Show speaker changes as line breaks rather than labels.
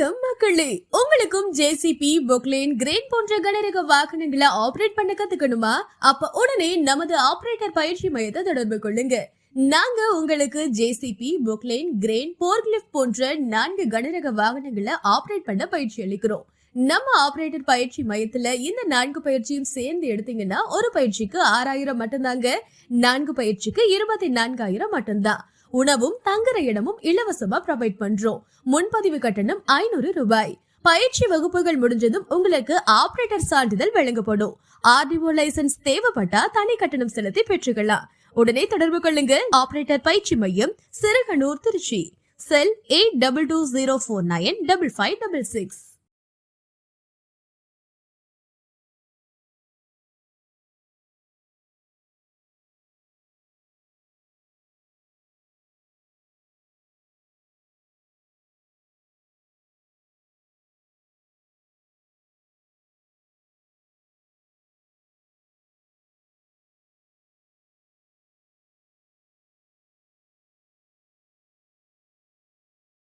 வணக்கம் மக்களே, உங்களுக்கும் ஜேசிபி, பொக்லைன், கிரேன் போன்ற கனரக வாகனங்களை ஆபரேட் பண்ண கத்துக்கணுமா? அப்ப உடனே நமது ஆபரேட்டர் பயிற்சி மையத்தை தொடர்பு கொள்ளுங்க. நாங்க உங்களுக்கு ஜேசிபி, பொக்லைன், கிரேன், போர்க்லிஃப்ட் போன்ற 4 கனரக வாகனங்களை ஆபரேட் பண்ண பயிற்சி அளிக்கிறோம். நம்ம ஆபரேட்டர் பயிற்சி மையத்துல இந்த 4 பயிற்சியும் சேர்ந்து எடுத்தீங்கன்னா ஒரு பயிற்சிக்கு 6000 மட்டும்தாங்க. 4 பயிற்சிக்கு 24000 மட்டும்தான். உணவும் தங்குற இடமும் இலவசமா ப்ரொவைட் பண்றோம். முன்பதிவு கட்டணம் 500 ரூபாய். பயிற்சி வகுப்புகள் முடிஞ்சதும் உங்களுக்கு ஆபரேட்டர் சான்றிதழ் வழங்கப்படும். ஆர்டிஓ லைசன்ஸ் தேவைப்பட்டா தனி கட்டணம் செலுத்தி பெற்றுக்கலாம். உடனே தொடர்பு கொள்ளுங்க. ஆபரேட்டர் பயிற்சி மையம், சிறுகனூர், திருச்சி. செல் 8220495566.